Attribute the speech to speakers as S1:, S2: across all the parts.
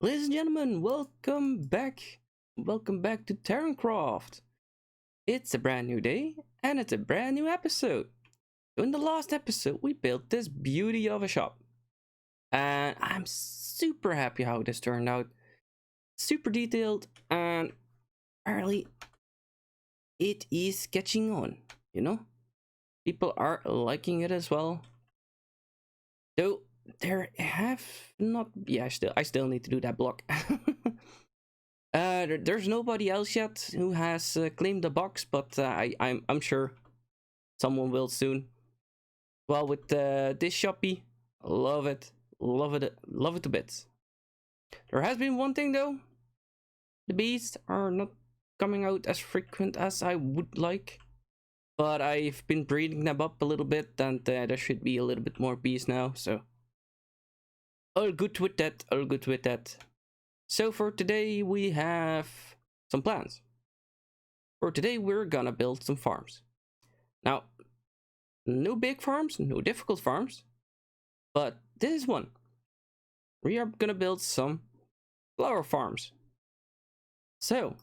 S1: Ladies and gentlemen, welcome back. Welcome back to Tarrincraft. It's a brand new day and it's a brand new episode. In the last episode, we built this beauty of a shop. And I'm super happy how this turned out. Super detailed and apparently it is catching on, you know? People are liking it as well. Though there have not I still need to do that block. There's nobody else yet who has claimed the box, but I'm sure someone will soon. Well, with this shoppy, love it, love it to bits. There has been one thing though: the bees are not coming out as frequent as I would like, but I've been breeding them up a little bit, and there should be a little bit more bees now. So all good with that. All good with that. So for today we have some plans. For today we're gonna build some farms. Now, no big farms, no difficult farms, but this is one. We are gonna build some flower farms. So,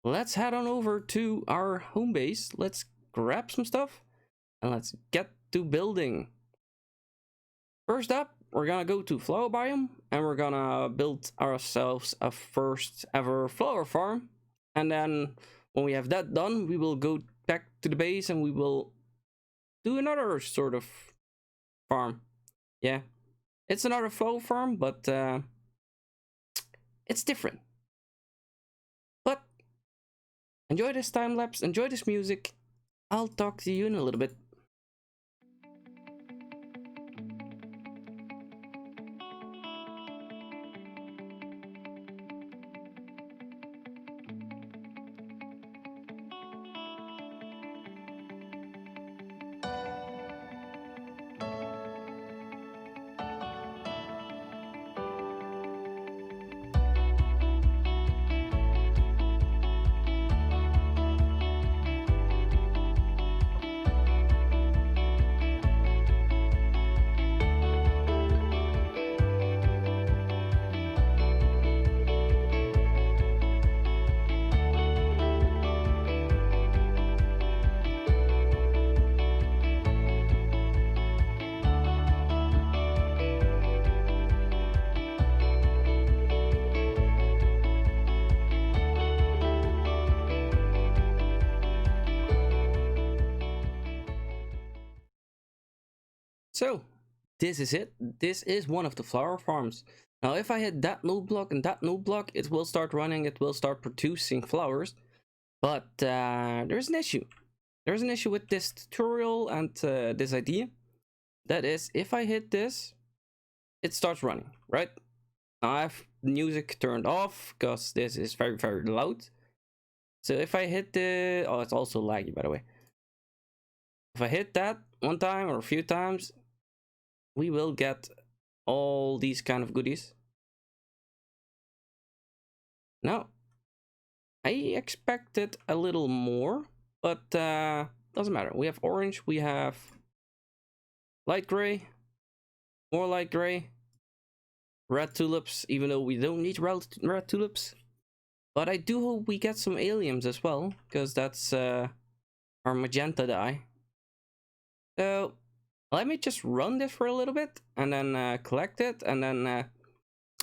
S1: let's head on over to our home base. Let's grab some stuff and let's get to building. First up, we're gonna go to flower biome and we're gonna build ourselves a first ever flower farm. And then when we have that done, we will go back to the base and we will do another sort of farm. Yeah, it's another flower farm, but it's different. But enjoy this time lapse, enjoy this music. I'll talk to you in a little bit. So, this is it. This is one of the flower farms. Now, if I hit that node block and that node block, it will start running, it will start producing flowers. But there's an issue. There's an issue with this tutorial and this idea. That is, if I hit this, it starts running, right? Now, I have music turned off because this is very, very loud. So if I hit the... Oh, it's also laggy, by the way. If I hit that one time or a few times, we will get all these kind of goodies. Now, I expected a little more, but doesn't matter. We have orange, we have light gray, more light gray, red tulips, even though we don't need red tulips. But I do hope we get some alliums as well, because that's our magenta dye. So let me just run this for a little bit and then collect it, and then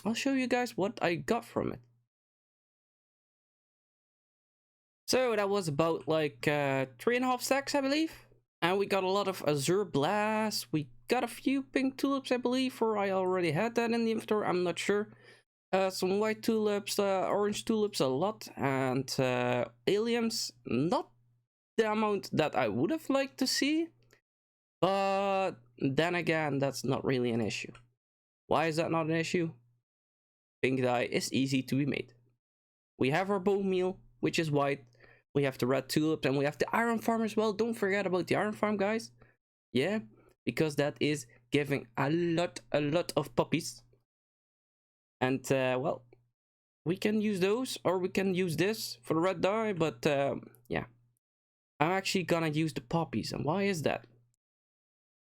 S1: I'll show you guys what I got from it. So that was about like 3.5 stacks, I believe. And we got a lot of azure blast. We got a few pink tulips, I believe, or I already had that in the inventory, I'm not sure. Some white tulips, orange tulips a lot, and alliums, not the amount that I would have liked to see. But then again, that's not really an issue. Why is that not an issue? Pink dye is easy to be made. We have our bone meal, which is white. We have the red tulips, and we have the iron farm as well. Don't forget about the iron farm, guys. Yeah, because that is giving a lot of puppies. And well, we can use those, or we can use this for the red dye. But yeah, I'm actually gonna use the poppies. And why is that?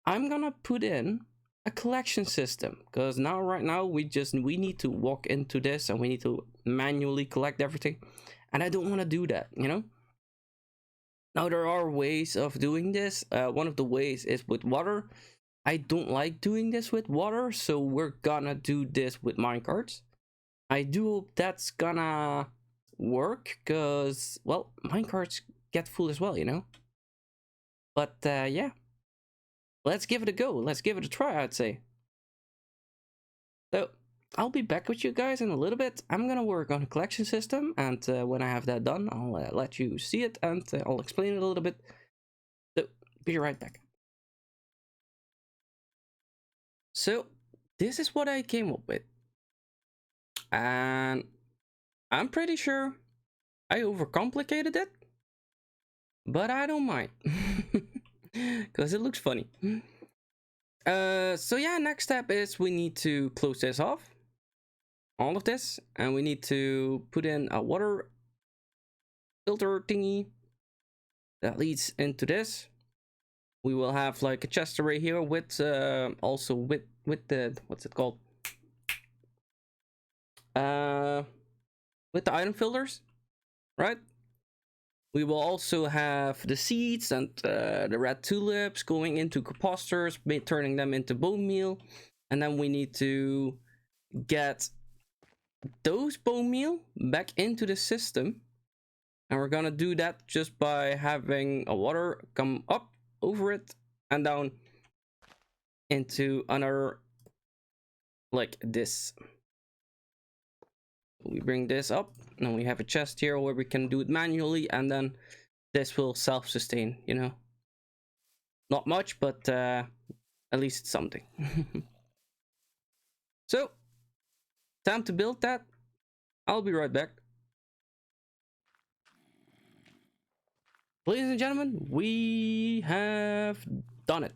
S1: I'm gonna put in a collection system, because right now we need to walk into this and we need to manually collect everything, and I don't want to do that, you know. Now there are ways of doing this. One of the ways is with water. I don't like doing this with water, so we're gonna do this with minecarts. I do hope that's gonna work, because well, minecarts get full as well, you know. But yeah, let's give it a go. Let's give it a try, I'd say. So I'll be back with you guys in a little bit. I'm gonna work on a collection system, and when I have that done, I'll let you see it, and I'll explain it a little bit. So be right back. So this is what I came up with, and I'm pretty sure I overcomplicated it, but I don't mind, because it looks funny. So yeah, next step is we need to close this off, all of this, and we need to put in a water filter thingy that leads into this. We will have like a chest array here with also with the, what's it called, with the item filters, right? We will also have the seeds and the red tulips going into composters, turning them into bone meal, and then we need to get those bone meal back into the system, and we're gonna do that just by having a water come up over it and down into another, like this. We bring this up, and we have a chest here where we can do it manually, and then this will self-sustain, you know. Not much, but at least something. So time to build that. I'll be right back. Ladies and gentlemen, we have done it.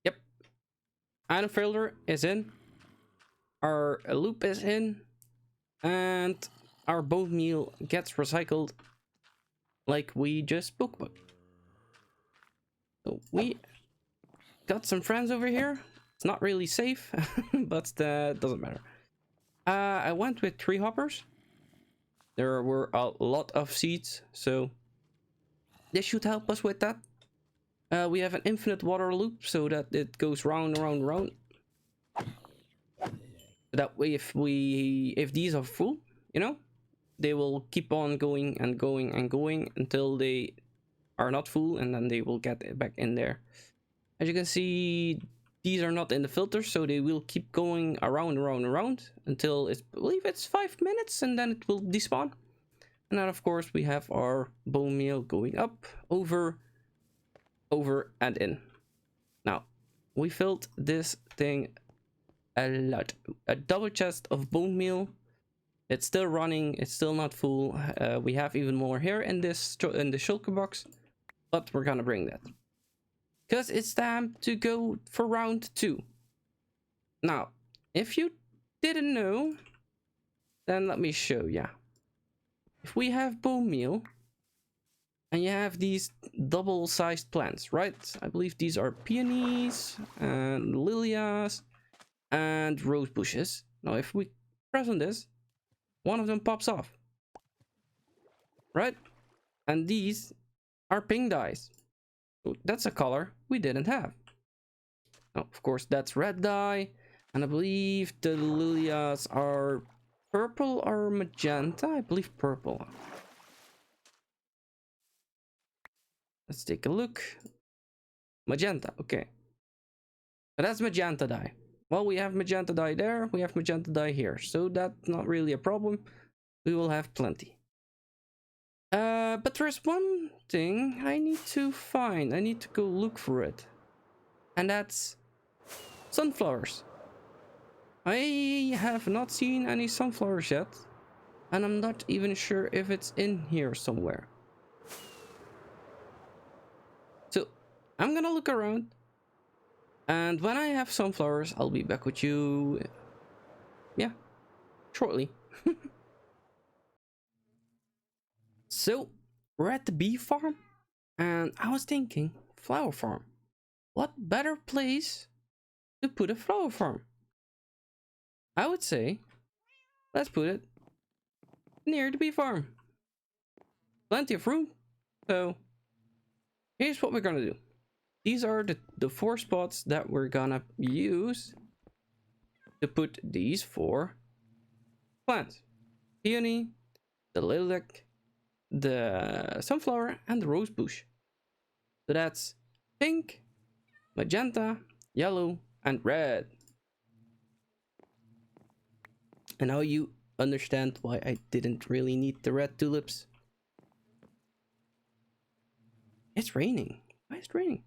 S1: Yep. Item filter is in. Our loop is in. And our bone meal gets recycled like we just spoke about. So we got some friends over here. It's not really safe, but that doesn't matter. I went with 3 hoppers. There were a lot of seeds, so this should help us with that. We have an infinite water loop, so that it goes round, round, round. That way, if these are full, you know, they will keep on going and going and going until they are not full, and then they will get it back in there. As you can see, these are not in the filter, so they will keep going around, around, around until I believe it's 5 minutes, and then it will despawn. And then of course we have our bone meal going up, over, and in. Now we filled this thing a lot. A double chest of bone meal. It's still running. It's still not full. We have even more here in the shulker box, but we're gonna bring that because it's time to go for round 2. Now, if you didn't know, then let me show ya. If we have bone meal, and you have these double-sized plants, right? I believe these are peonies and lilias and rose bushes. Now, if we press on this, one of them pops off, right? And these are pink dyes. So that's a color we didn't have. Now, of course, that's red dye, and I believe the lilias are purple or magenta. I believe purple. Let's take a look. Magenta, okay. But that's magenta dye. Well, we have magenta dye there, we have magenta dye here, so that's not really a problem. We will have plenty. But there's one thing I need to find. I need to go look for it. And that's sunflowers. I have not seen any sunflowers yet, and I'm not even sure if it's in here somewhere. So I'm gonna look around, and when I have sunflowers, I'll be back with you, yeah, shortly. So we're at the bee farm, and I was thinking, flower farm. What better place to put a flower farm. I would say, let's put it near the bee farm. Plenty of room. So here's what we're gonna do. These are the 4 spots that we're gonna use to put these 4 plants. Peony, the lilac, the sunflower, and the rose bush. So that's pink, magenta, yellow, and red. And now you understand why I didn't really need the red tulips. It's raining. Why is it raining?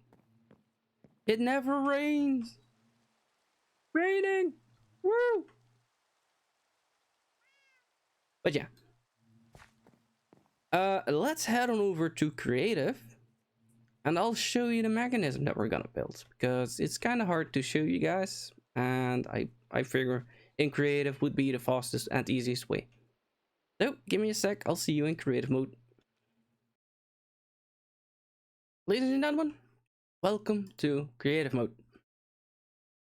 S1: It never rains. Raining. Woo! But yeah. Let's head on over to creative. And I'll show you the mechanism that we're gonna build. Because it's kind of hard to show you guys. And I figure in creative would be the fastest and easiest way. So give me a sec. I'll see you in creative mode. Ladies and gentlemen, welcome to creative mode.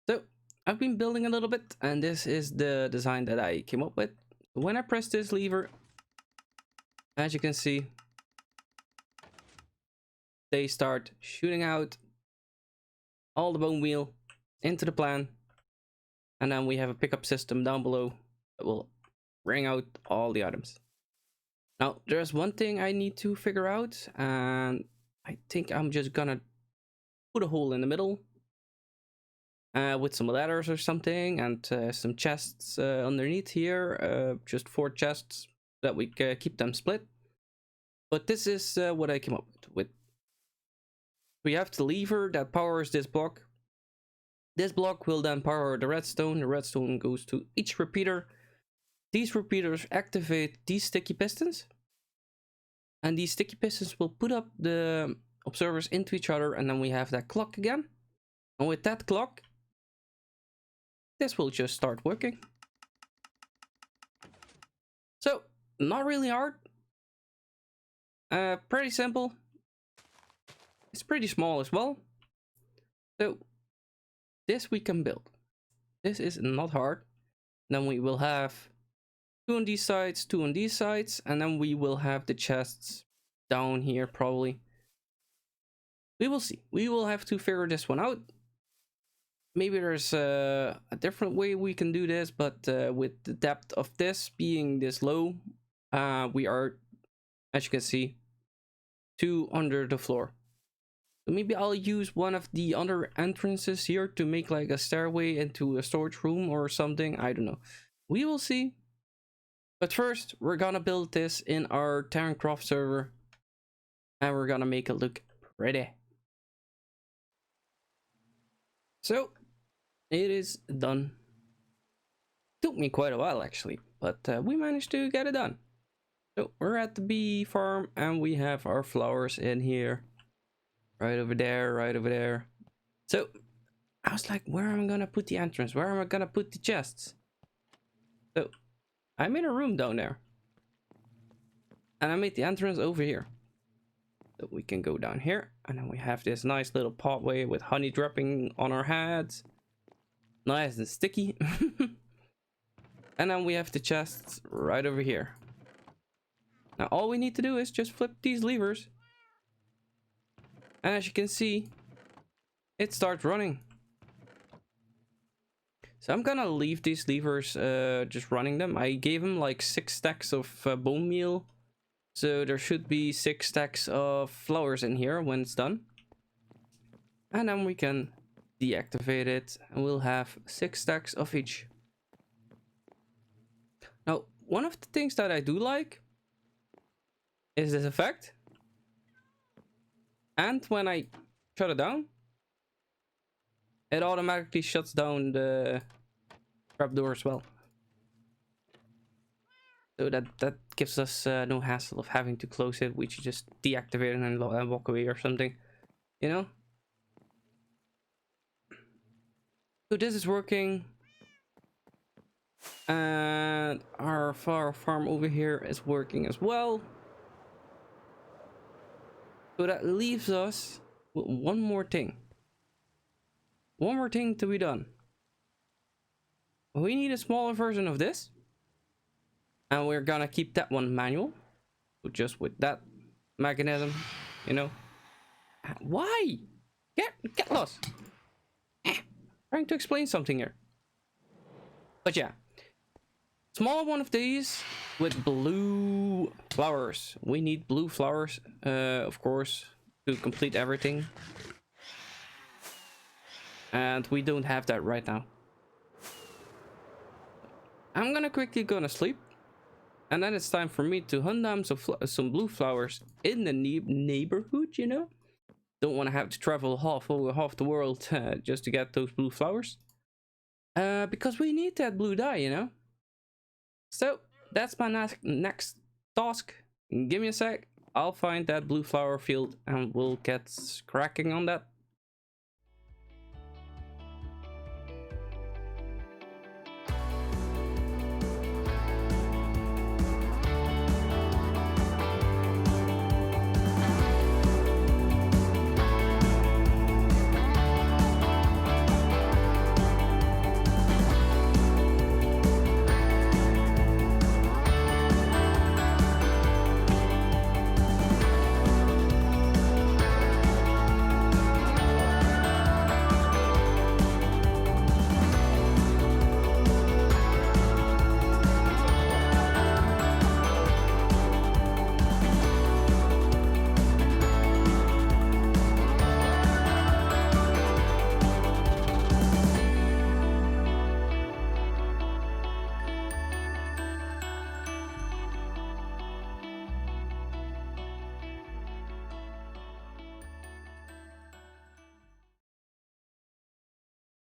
S1: So I've been building a little bit, and this is the design that I came up with. When I press this lever, as you can see, they start shooting out all the bone meal into the plan, and then we have a pickup system down below that will bring out all the items. Now there's one thing I need to figure out, and I think I'm just gonna put a hole in the middle with some ladders or something, and some chests underneath here, just 4 chests that we keep them split. But this is what I came up with. We have the lever that powers this block. This block will then power the redstone. The redstone goes to each repeater. These repeaters activate these sticky pistons, and these sticky pistons will put up the observers into each other, and then we have that clock again. And with that clock, this will just start working. So not really hard, pretty simple. It's pretty small as well. So this we can build. This is not hard. Then we will have 2 on these sides, 2 on these sides, and then we will have the chests down here probably. We will see. We will have to figure this one out. Maybe there's a different way we can do this, but with the depth of this being this low, we are, as you can see, 2 under the floor. So maybe I'll use one of the other entrances here to make like a stairway into a storage room or something. I don't know. We will see. But first, we're gonna build this in our Tarrincraft server, and we're gonna make it look pretty. So it is done. Took me quite a while actually, but we managed to get it done. So we're at the bee farm, and we have our flowers in here. Right over there, right over there. So I was like, where am I gonna put the entrance? Where am I gonna put the chests? So I made a room down there, and I made the entrance over here. So we can go down here, and then we have this nice little pathway with honey dropping on our heads. Nice and sticky. And then we have the chests right over here. Now all we need to do is just flip these levers. And as you can see, it starts running. So I'm gonna leave these levers just running them. I gave them like 6 stacks of bone meal. So there should be 6 stacks of flowers in here when it's done. And then we can deactivate it, and we'll have 6 stacks of each. Now, one of the things that I do like is this effect. And when I shut it down, it automatically shuts down the trapdoor as well. So that gives us no hassle of having to close it. We should just deactivate it and walk away or something, you know? So this is working. And our farm over here is working as well. So that leaves us with one more thing. One more thing to be done. we need a smaller version of this. And we're gonna keep that one manual. Just with that mechanism, you know. Why? Get lost. Trying to explain something here. But yeah. Smaller one of these with blue flowers. We need blue flowers, of course, to complete everything. And we don't have that right now. I'm gonna quickly go to sleep. And then it's time for me to hunt down some blue flowers in the neighborhood, you know? Don't want to have to travel half the world just to get those blue flowers. Because we need that blue dye, you know? So, that's my next task. Give me a sec. I'll find that blue flower field and we'll get cracking on that.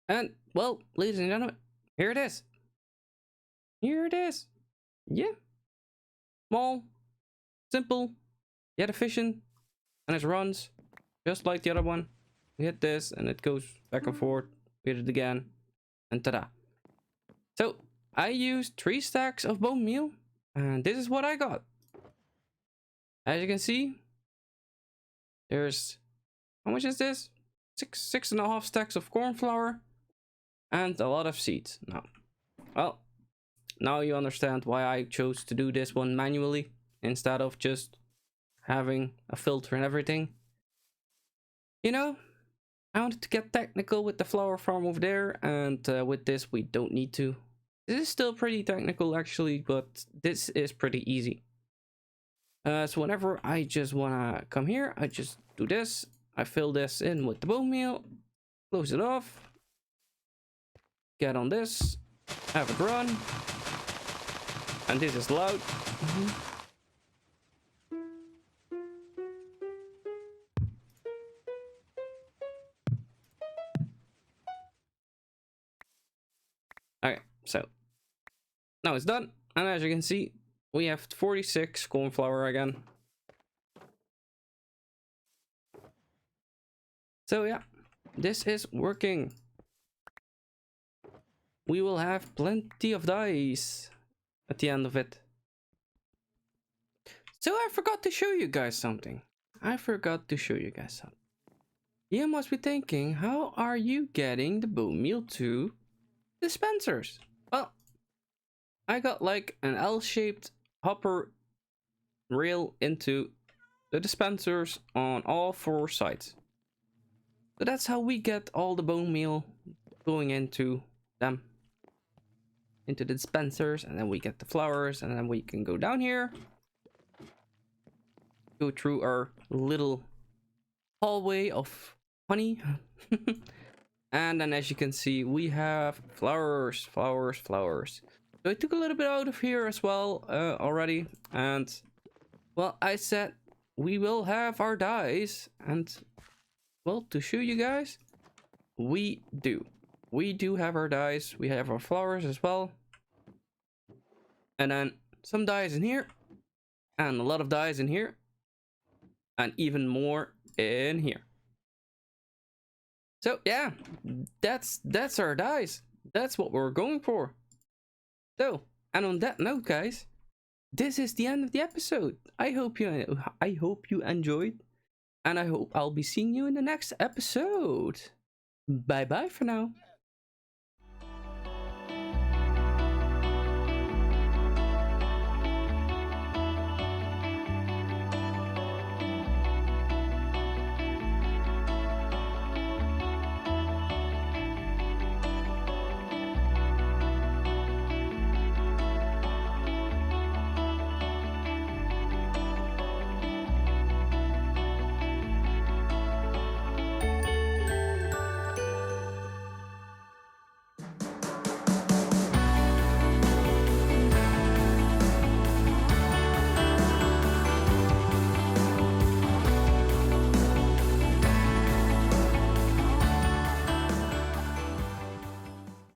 S1: And, well, ladies and gentlemen, here it is. Here it is. Yeah. Small, simple, yet efficient, and it runs just like the other one. We hit this and it goes back and forth. We hit it again, and ta-da. So, I used 3 stacks of bone meal, and this is what I got. As you can see, there's, how much is this? 6.5 stacks of corn flour. And a lot of seeds. Now, well, now you understand why I chose to do this one manually instead of just having a filter and everything. You know, I wanted to get technical with the flower farm over there, and with this we don't need to. This is still pretty technical actually, but this is pretty easy. So whenever I just wanna come here, I just do this. I fill this in with the bone meal, close it off. Get on this, have it run, and this is loud. Okay, so now it's done, and as you can see, we have 46 corn flour again. So yeah, this is working. We will have plenty of dyes at the end of it. So I forgot to show you guys something. You must be thinking, how are you getting the bone meal to dispensers? Well, I got like an L-shaped hopper rail into the dispensers on all 4 sides. So that's how we get all the bone meal going into them. Into the dispensers, and then we get the flowers, and then we can go down here, go through our little hallway of honey. And then as you can see, we have flowers. So I took a little bit out of here as well already, and well, I said we will have our dyes, and well, to show you guys, we do have our dyes. We have our flowers as well, and then some dyes in here, and a lot of dyes in here, and even more in here. So yeah, that's our dyes. That's what we're going for. So, and on that note, guys, this is the end of the episode. I hope you enjoyed, and I hope I'll be seeing you in the next episode. Bye bye for now.